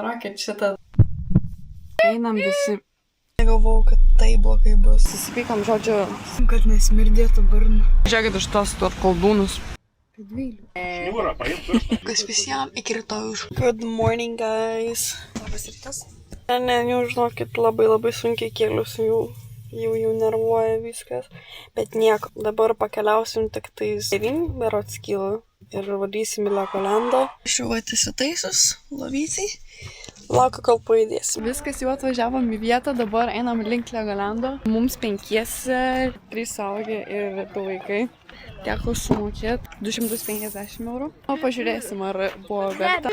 Rokit šitą. Einam visi. Negalvojau, kad tai blogai bus. Susipykam, žodžiu. Kad nesmirdėtų burna. Žiūrėkit už tos koldūnus. Kas visiems iki rytojus. Good morning, guys. Labas rytas. Ne, jau žinokit, labai sunkiai kėliusi jau nervuoja viskas. Bet nieko, dabar pakeliausim tik tais 9 berods kyla ir vadysim į Legolandą. Šiuo įsitaisus, lovysiai. Laukiu, kol pajudėsim. Viskas, jau atvažiavom į vietą, dabar einam link Legolando. Mums 5, 3 suaugę ir 2 vaikai. Teko sumokėti 250 €. O pažiūrėsim, ar buvo verta.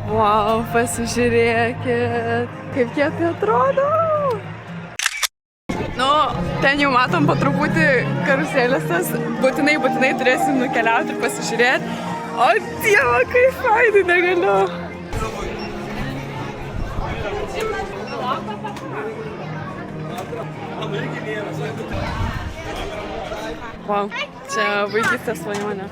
Wow, pasižiūrėkit, kaip jie tai atrodo. Nu, ten jau matom po truputį karuselės tas. Būtinai turėsim nukeliauti ir pasižiūrėti. O Dieve, kaip fainai, negaliu. Wow, čia vaikystės svajonė.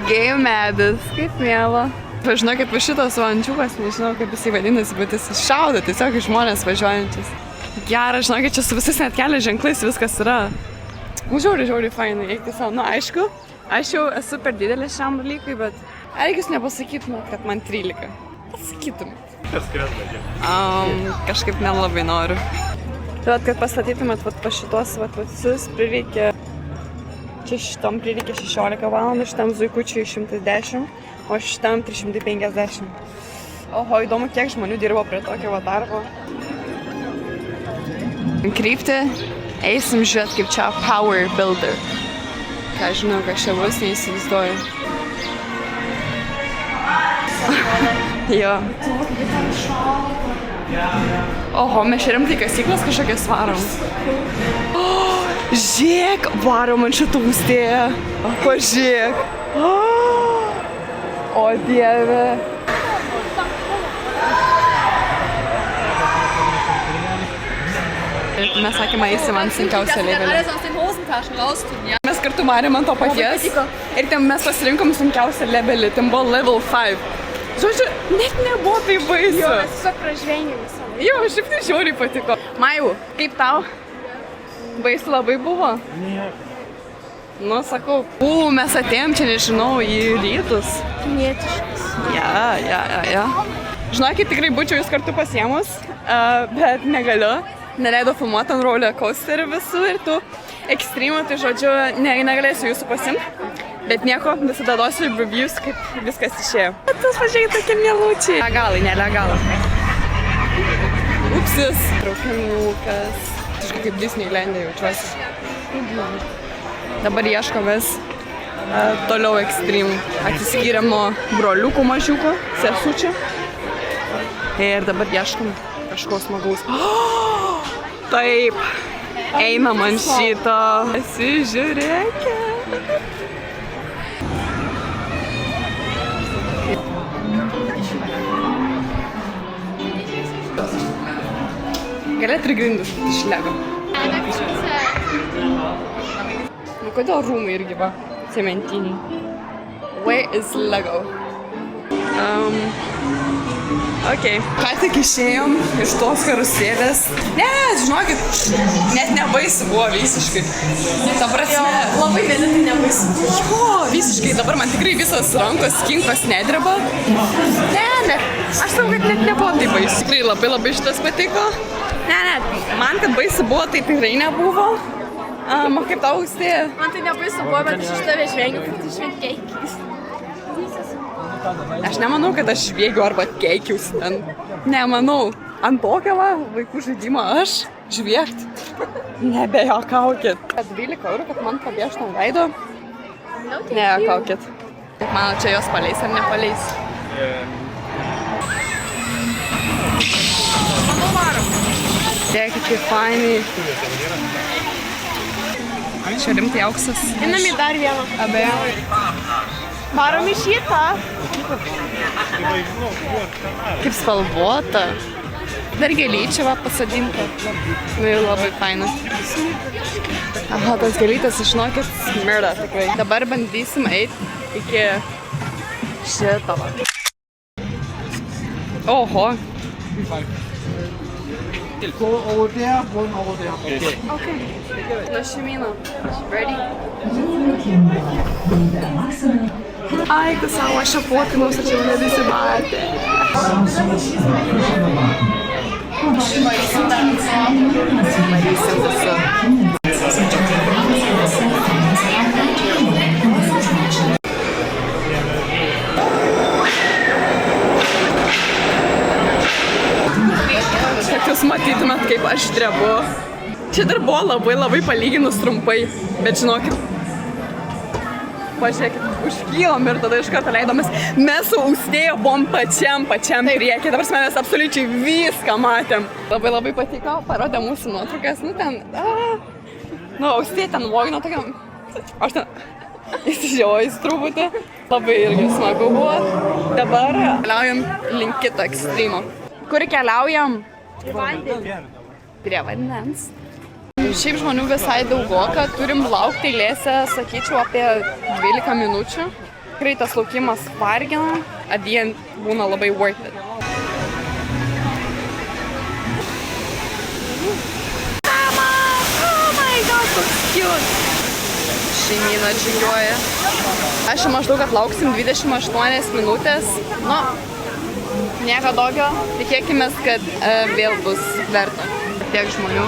Gėjų medis, kaip miela. Žinokit, va šitas vančiukas, nežinau kaip jisai vadinasi, bet jis šaudo tiesiog iš žmonės važiuojančius. Geras, žinokit, čia su visais net kelio ženklais viskas yra. Žiauriai fainai, eikti savo. Nu, aišku, aš jau esu per didelė šiam dalykui, bet ar jūs nepasakytumėt, kad man 13? Pasakytumėt. Kažkaip nelabai noriu. Tai kad pastatytumėt pa šitos visus prireikia, čia šitam prireikia 16 valandų, šitam zuikučiui 110, o šitam 350. Oho, įdomu, kiek žmonių dirbo prie tokio darbo. Kryptį eisim žiūrėt kaip čia Power Builder. Ką žinau, kas čia bus, neįsivaizduoju. Jo. Oho, mes čia rimtai kasyklas kažkokias varom. Žiūrėk, varom ant šitų ūstėje. Pažiūrėk. O Dieve. Mes sakėme, eisim ant sunkiausią levelį. Mes kartu marėm ant to paties. Ir ten mes pasirinkom sunkiausią levelį. Ten buvo level 5. Žodžiu, net nebuvo tai baisu. Jo, mes tiesiog pražvengėm visą laiką. Jo, šiaip tai žiauriai patiko. Majau, kaip tau? Baisu labai buvo? Ne. Nu, sakau, mes atėjom čia, nežinau, į rytus. Kinietiškas. Ja. Žinokit, tikrai būčiau jūs kartu pasiemus, bet negaliu. Neleido filmuoti ant roller coasterį visų ir tų ekstremų, tai žodžiu, negalėsiu jūsų pasimti. Bet nieko, visada duosiu reviews, kaip viskas išėjo. Tas pažiūrėjai tokie mielučiai. Legalai, nelegalai. Upsis. Traukinukas. Kažkaip kaip Disneyland'e jaučiuosi. Dabar ieškomės toliau ekstremų. Atsiskyrėm nuo broliukų mažiukų, sesučių. Ir dabar ieškom kažko smagaus. Taip, einam ant šito. Pasižiūrėkit. Galėt ir grindus iš Lego. Nu, kodėl rūmai irgi va, cementiniai? Where is Lego? Ok. Ką tik išėjom iš tos karuselės. Ne, žinokit, net nebaisu buvo visiškai. Ta prasme. Labai vėliau tai nebaisu. Jo, visiškai. Dabar man tikrai visos rankos, kinkos nedreba. Ne. Aš sakau, kad net nebuvo tai baisu. Tikrai labai šitas patiko. Ne, man kad baisu buvo, tai tikrai nebuvo. Kaip tau austėja? Man tai nebaisu buvo, bet aš iš tave žvengiu, kad tu žvengiai. Aš nemanau, kad aš žvėgiu arba keikiausi ten. Nemanau. Ant tokio vaikų žaidimo aš žviegt. Nebejokaukit. 12 €, kad man papieštų ant veido. Nejokaukit. Manau, čia jos paleis ar nepaleis. Dėkit, kaip fainai. Čia rimtai auksas. Einam į dar vieną. Abejoju. Varom į šitą. Kaip spalvota. Dar gėlyčią pasadinta. Labai faina. Aha, tas gėlytės, žinokit, smirda tikrai. Dabar bandysim eiti iki šito. Oho. Okay. Na šeimyną. Ready? Ai, tu savo, aš čia fotinus, aš jau nebesimatė. Marysim visą. Kad jūs matytumėt, kaip aš drebu. Čia dar buvo labai palyginus trumpai, bet žinokit, pažiūrėkit, užkylom ir tada iš karto leidomės. Mes su Austėja buvom pačiam priekį, dabar mes absoliučiai viską matėm. Labai patiko, parodė mūsų nuotraukas, nu ten, Austėja ten vogino tokiam, aš ten įsižiojus truputį, labai irgi smagu buvo. Dabar keliaujam link kito ekstremo. Kur keliaujam? Prie vandens. Šiaip žmonių visai daugoka, turim laukti eilėse, sakyčiau, apie 12 minučių. Tikrai tas laukimas vargina, at the end būna labai worth it. Oh my god, toks cute! Šeimyna džiugiuoja. Aš maždaug atlauksim 28 minutės. Nu, nieko tokio. Tikėkimės, kad vėl bus verta. Tiek žmonių.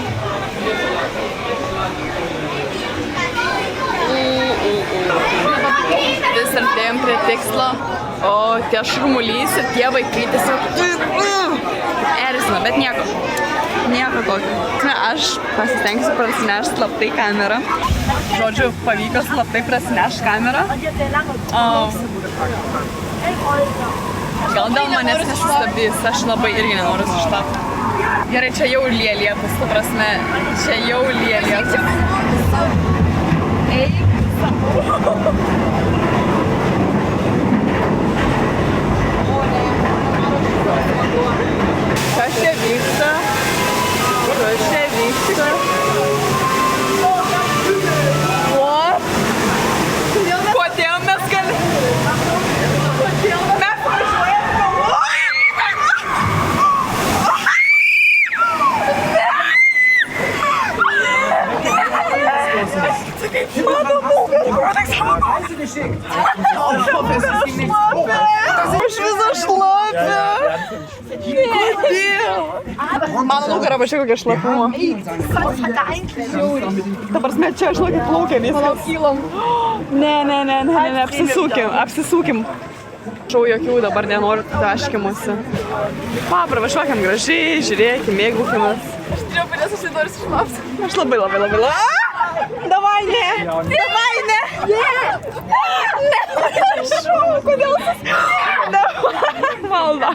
Vis artėjom prie tikslo, o tie šurmulys ir tie vaikai tiesiog erzina, bet nieko tokio. Aš pasistengsiu prasinešti slaptai kamerą. Žodžiu, pavyko slaptai prasinešti kamerą. Gal dėl manęs nesistabdys, aš labai irgi nenoriu suštapti. Gerai, čia jau lyja lietus, tu prasme, čia jau lyja lietus. Eik savo. Kas čia vyksta? What? Kodėl mes Aš visą šlapę. Mano nugarą pažiūrėk kokią šlapumą. Ta prasme, čia žinokit plaukia viskas. Ne, apsisukim. Šau jokių dabar nenoriu taškimusi. Pravažiuokim gražiai, žiūrėkim, mėgaukimės. Aš turėjau padės, aš noriu sušlapti. Aš labai. Davai, ne! Neprašau, kodėl tas... Malda.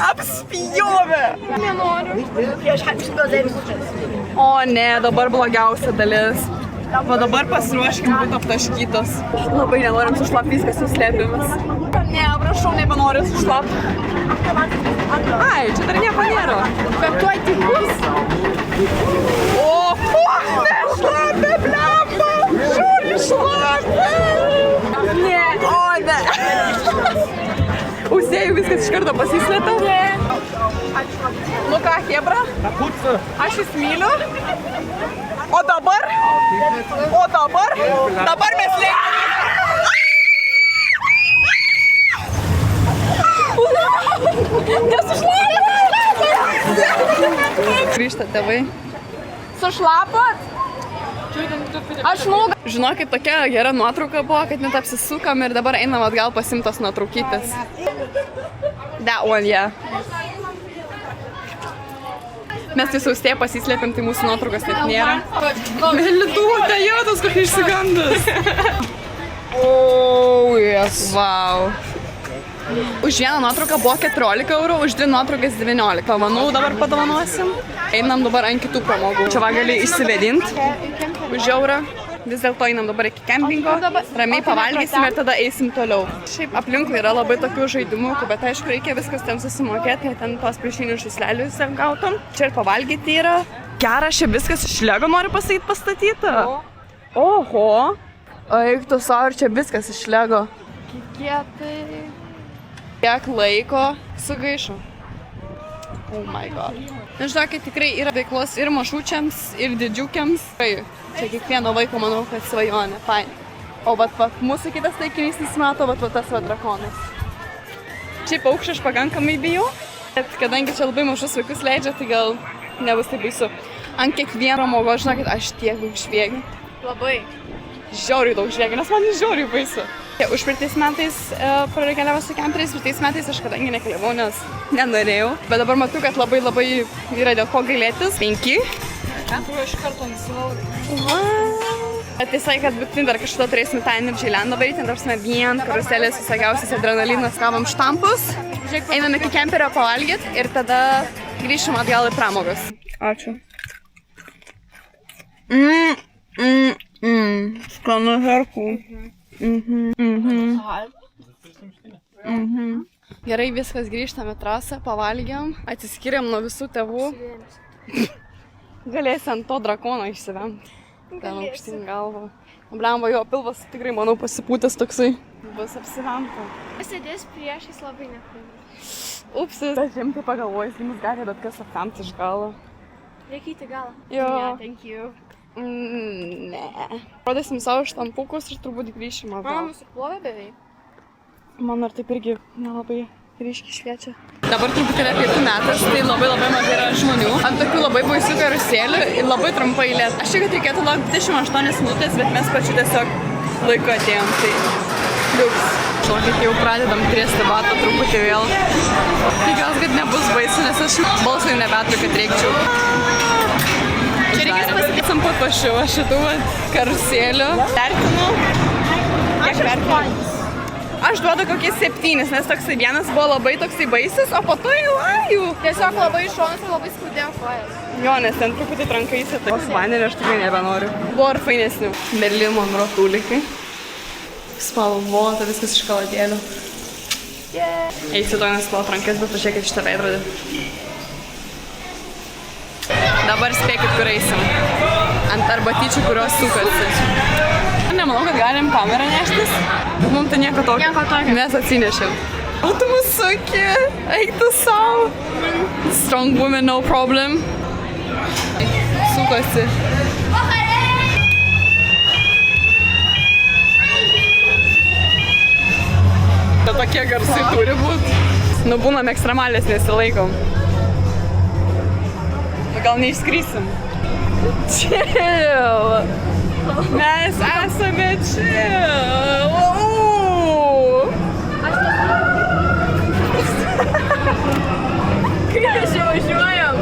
Apspjovė! Nenoriu. O ne, dabar blogiausia dalis. O dabar pasiruoškim būti aptaškytos. Labai nenorim sušlapti, viskas suslėpimas. Ne, prašau, nebenoriu sušlapti. Ai, čia dar nieko nėra. Bet tuoj tik bus. O, nešlapė, blemba! Žiūri, šlapė! Ne, o ne. Ausėjų viskas iš karto pasislėpė. Ne. Nu ką, Hebra? Aš jūs myliu. O dabar mes Grįžta tėvai. Sušlapot? Aš nūga. Žinokit, tokia gera nuotrauka buvo, kad net apsisukam ir dabar einam atgal pasimtos nuotraukytis. That one, yeah. Mes tai Austėja pasislėpėm, tai mūsų nuotraukos net nėra. Melituotė, jodas, kokia išsigandus. Oh, yes. Wow. Už vieną nuotrauką buvo 14 €, už 2 nuotraukas 19. Manau, dabar padovanosim. Einam dabar ant kitų pramogų. Čia va gali išsivedinti už eurą. Vis dėlto einam dabar iki kempingo, ramiai pavalgysim ir tada eisim toliau. Šiaip aplinkui yra labai tokių žaidimų, bet aišku, reikia viskas ten susimokėti, kai ten tos pliušinius žaislelius gautum. Čia ir pavalgyti yra. Geras, čia viskas iš Lego, noriu pasakyti, pastatyta. Oho! Eik tu savo, ir čia viskas iš Lego. Kietai. Kiek laiko sugaišo. Oh my god. Na, žinokit, tikrai yra veiklos ir mažučiams, ir didžiukiams. Čia kiekvieno vaiko, manau, kad svajonė. Fain. O vat mūsų kitas taikinys nesimato, vat tas va drakonas. Šiaip paukščių aš pakankamai bijau, bet kadangi čia labai mažus vaikus leidžia, tai gal nebus taip baisu. Ant kiekvieno mogo, žinokit, aš tiek daug žviegiu. Labai. Žiauriai daug žviegiu, nes man žiauriai baisu. Užpraeitais metais keliavau su kemperiais, praeitais metais aš kadangi nekeliavau, nes nenorėjau. Bet dabar matau, kad labai yra dėl ko gailėtis. 5. Tu iš karto nusivalgai. Tiesa, kad būtinai dar kažkada turėsime tą Energy Landą daryti, tarpsime vien karuselės, visokiausias adrenalinas, gavom štampus. Einame iki kemperio pavalgyti ir tada grįšim atgal į pramogas. Ačiū. Skanu herkų. Gerai, viskas, grįžtame trasą, pavalgėm, atsiskiriam nuo visų tėvų. Galėsi ant to drakono išsivemti. Ten aukštyn galvą. Blemba, jo pilvas tikrai, manau, pasipūtęs toksai. Bus apsivemta. Sėdės priešais labai nepavyzdžiui. Upsis. Aš rimtai pagalvojus, jums gali bet kas apkamti iš galo. Reikia į galą. Jo. Yeah, thank you. Ne. Rodysim savo štampukus ir turbūt grįšim atgal. Mano nusiplovė beveik. Man ar taip irgi nelabai ryškiai šviečia. Dabar truputį yra pietų metas, tai labai mažai yra žmonių. Ant tokių labai baisių karusėlių ir labai trumpai eilė. Aš čia, kad reikėtų laukti 28 minutės, bet mes pačiu tiesiog laiku atėjom, tai liuks. Žinokit, jau pradedam triesti batą truputį vėl. Tikiuosi, kad nebus baisu, nes aš balsai nebeturiu, kad reikčiau. Čia reikės pasidėsim pat pašiu, aš šitų karusėlių. Vertinu. Kiek vertinu? Aš duodu kokiais 7, nes toksai vienas buvo labai toksai baisus, o po to jau Tiesiog labai šonas ir labai skaudėjo kojas. Jo, nes ten truputį trankaisi, tai vandenį aš tikrai nebenoriu. Buvo ir fainesnių. Marilyn Monroe tūlikai. Spalvota, viskas iš kaladėlių. Eisiu to nespalvo rankas, bet pažiūrėkit šitą veidrodį. Dabar spėkit, kur eisim. Ant arbatyčių, kurios sukasi. Nemanau, kad galim kamerą neštis. Mums tai nieko tokio. Nieko tokio. Mes atsinešėm. O tu mus suki, eik tu savo. Strong woman, no problem. Sukasi. Tai tokie garsai turi būti. Nu, būnam ekstremalės, nesilaikom. Gal neišskrysim. Chill. Mes esame chill. Kaip mes jau važiuojam?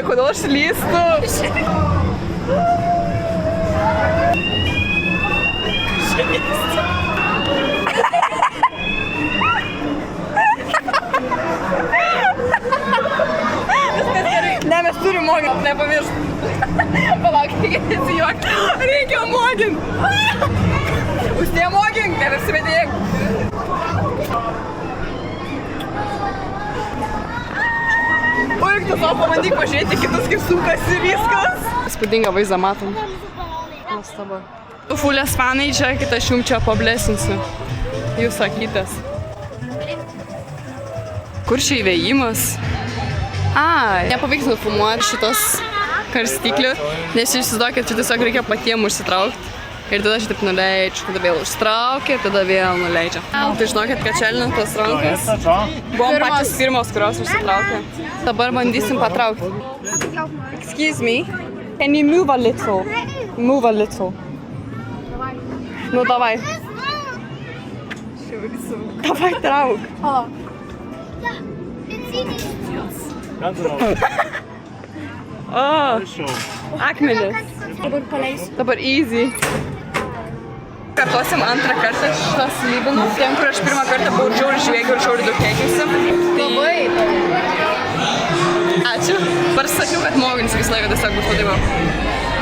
Kodėl aš lystu? Ne, mes turim mogint, nepamiršt. Palauk, reikia nesijuokti. Reikia mogint. Uždėjo mogint, nebesimedėk. Oi, tu savo pabandyk pažiūrėti kitus, kaip sukasi viskas. Spūdingą vaizdą matom. Nuostabu. Tu fulės fanai čia, kitą aš jums čia pablesinsiu. Jūs sakytas. Kur čia įvėjimas? Nepavyks nufilmuoti šitos karstyklių, nes įsivaizduokit, čia tiesiog reikia patiem užsitraukti. Ir tada šitaip nuleidžiu, tada vėl užtraukia ir tada vėl nuleidžia. Tai žinokit, kad čelinant tos rankas. Buvom pačios pirmos, kurios užsitraukė. Dabar bandysim patraukti. Excuse me, can you move a little? Move a little. Nu, davai. Davai, trauk. Akmenis. Dabar paleisiu. Dabar easy. Kartuosim antrą kartą šitą slybinų. Tiem, kur aš pirmą kartą buvau žiauriai žvėgiu ir žiauriai daug keikiusi. Ačiū. Parsakiau, kad moginis visą laiką tiesiog bus padaivo.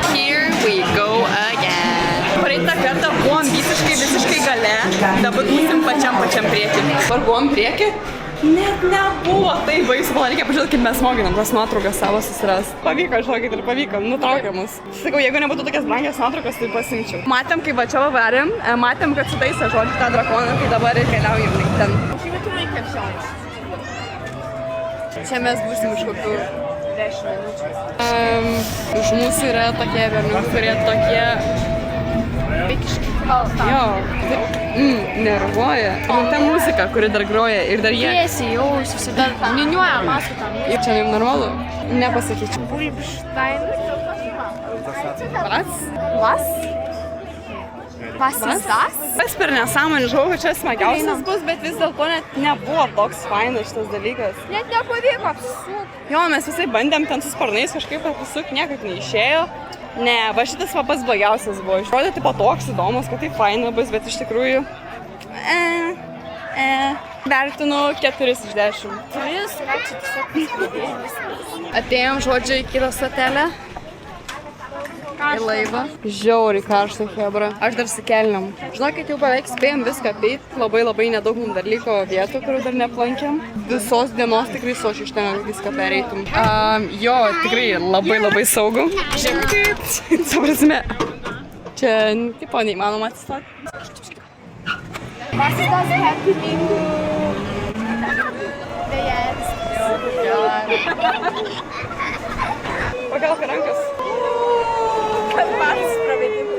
Here we go again. Praeitą kartą buvom visiškai gale. Dabar būsim pačiam priekį. Dabar buvom priekį. Net nebuvo tai baisu, man reikia pažiūrėti, kaip mes moginam tas nuotraukas savo susiras. Pavyko, žinokit, ir pavyko, nutraukė mus. Sakau, jeigu nebūtų tokias brangias nuotraukas, tai pasimčiau. Matėm, kaip va čia varėm, matėm, kad sutaisė žodžiu tą drakoną, tai dabar ir keliaujam link ten. Čia mes būsim iš kokių 10 minučių. Už mūsų yra tokie berniukai, kurie tokie... Jo, nervuoja. Ir ta muzika, kuri dar groja ir dar jie... Tiesiai jau, susidar, niuniuoja paskutą. Ir čia jums normalu? Nepasakyčiau. Bulbštain. Vas? Was ist das? Aš per nesąmonį žinau, kad čia smagiausias bus, bet vis dėlto net nebuvo toks fainas šitas dalykas. Net nepavyko apsisukti. Jo, mes visai bandėm ten su sparnais kažkaip apsisukti, niekaip neišėjo. Ne, va šitas va pats blogiausias buvo. Išrodė tipo toks įdomus, kad tai faina bus, bet iš tikrųjų... Vertinu 4 iš 10. Atėjom žodžiu į kitą stotelę. Į laivą. Žiauriai karšta hebra. Aš dar su kelniam. Žinokit, jau beveik spėjom viską apeit. Labai nedaug mums dar liko vietų, kurių dar neplankėm. Visos dienos tikrai sočiai užtenka viską pereitum. Jo, tikrai labai saugu. Žiūrėkit. Suprasme. Čia tipo neįmanoma atsistoti. Was ist das Happening? Pagalka rankas.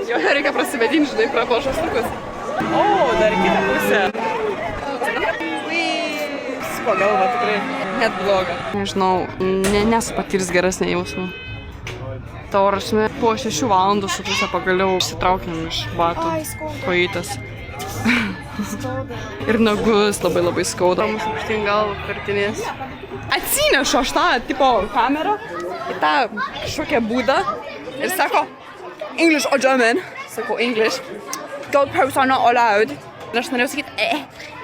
Jo, reikia prasivedinti, žinai, pro plašastukus. O, dar kitą pusę. Su pagalba tikrai net bloga. Nežinau, nesu patirs geresnį jausmą. Tavo prasme, po 6 valandų su pusę pagaliau išsitraukėm iš batų kojytes. Ir nagus labai skauda. Mūsų aukštyn gal pertinės. Atsinešu aš tą tipo kamerą į tą kažkokią būdą ir sako English or German. Sakau English. GoPros are not allowed. Ir aš norėjau sakyti,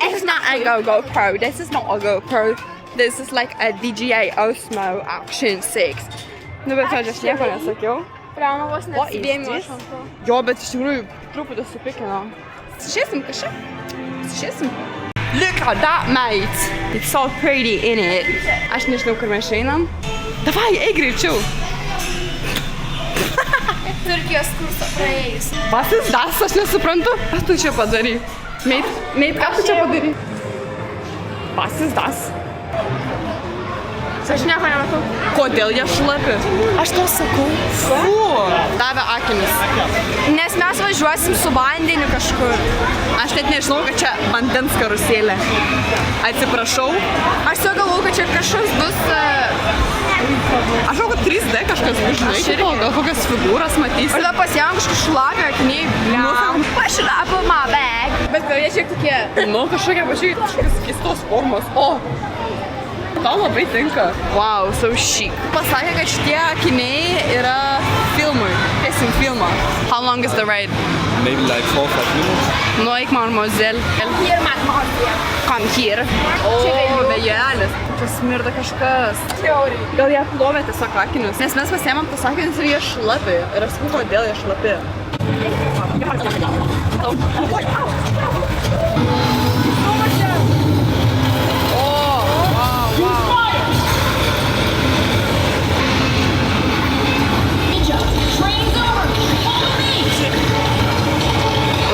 it's not a GoPro. This is not a GoPro. This is like a DJI Osmo Action 6. Nu, bet aš nieko nesakiau. Prema vos What is nesibėmė this? aš ant to. Jo, bet iš tikrųjų truputį supikino. Sišėsim kažką? Sišėsim? Look at that, mate! It's so pretty in it. Aš nežinau, kur mes einam. Davai, eik greičiau. Turkijos kursą praėjus. Was ist das? Aš nesuprantu. Ką tu čia padarai? Mate, ką tu čia padarai? Was ist das? Aš nieko nematau. Kodėl jie šlapi? Aš tau sakau. Fu! Davė akimis. Nes mes važiuosim su vandeniu kažkur. Aš net nežinau, kad čia vandens karuselė. Atsiprašau. Aš tiesiog galvau, kad čia kažkas bus... Aš žinau, kad 3D kažkas bus, žinai, tipo, gal kokias figūras matysi. Aš dar pasiėmėm kažkokį šlapią akiniai. Nu, Pašlapo my bag. Bet gal jie šiek tokie... Nu, kažkokia pačiai kažkokios keistos formos. O! Tau labai tinka. Wow, so chic. Pasakė, kad šitie akiniai yra filmui. Piesim filmą. How long is the ride? Maybe like 4-5 minutes. Nueik, mademoiselle. Here, mademoiselle. Come here. O, vėjelis. Čia smirda kažkas. Gal jie plovė tiesiog akinius. Nes mes pasiėmėm tas akinius ir jie šlapi. Ir aš sakau, kodėl jie šlapi.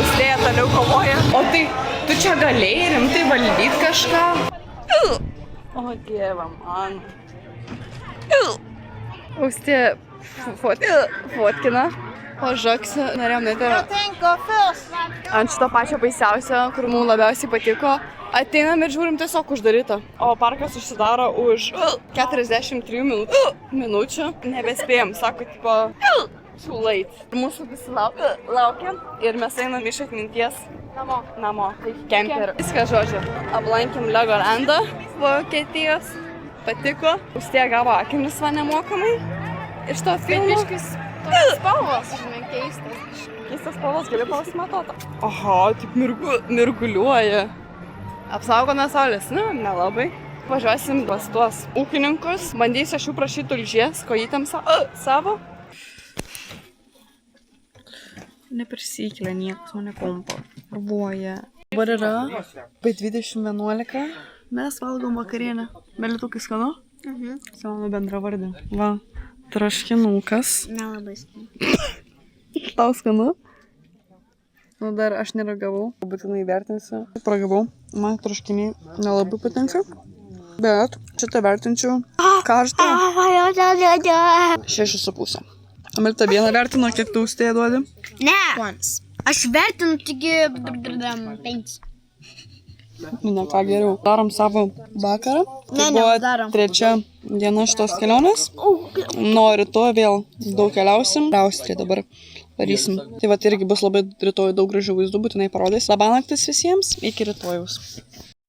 Austėja toliau kovoja. O tai, tu čia galėjai rimtai valdyti kažką? O dieve man. Austėja fotkina. O žaksi, norėjom net ir ant šito pačio baisiausio, kur mums labiausiai patiko. Ateinam ir žiūrim tiesiog uždaryta. O parkas užsidaro už 43 minučių. Nebespėjom, sako, tipo, too late. Mūsų visi laukia ir mes einam iš atminties namo. Kemper. Viską žodžiu. Aplankėm Legolandą Vokietijos. Patiko. Austėja gavo akinius va nemokamai. Iš to filmo. Spalvos, žinai, keistas. Keistas spalvos, gali pasimatoti. Aha, taip mirguliuoja. Apsaugo nuo saulės, nu, nelabai. Važiuosim pas tuos ūkininkus. Bandysiu aš jų prašyti tulžies, kojytėm savo. Neprisikėlė niekas, mane kompo. Arbuoja. Dabar yra 20:11. Mes valgom vakarienę. Melitukai skanu? Savo bendra vardė. Va, traškinukas. Nelabai skanu. Tau skanu? Nu, dar aš neragavau. Būtinai vertinsiu. Pragavau. Man traškiniai nelabai patinka. Bet šitą vertinčiau karštą 6,5. Amelita vieną vertino, kiek tu užtėję duodi? Ne. Aš vertinu tik 5. Nu, ne ką geriau. Darom savo vakarą. Tai buvo darom. 3 diena šitos kelionės. Nuo rytoj vėl daug keliausim. Austriją dabar varysim. Tai va, irgi bus labai rytoj daug gražių vaizdų, būtinai parodys. Labanaktis visiems, iki rytojaus.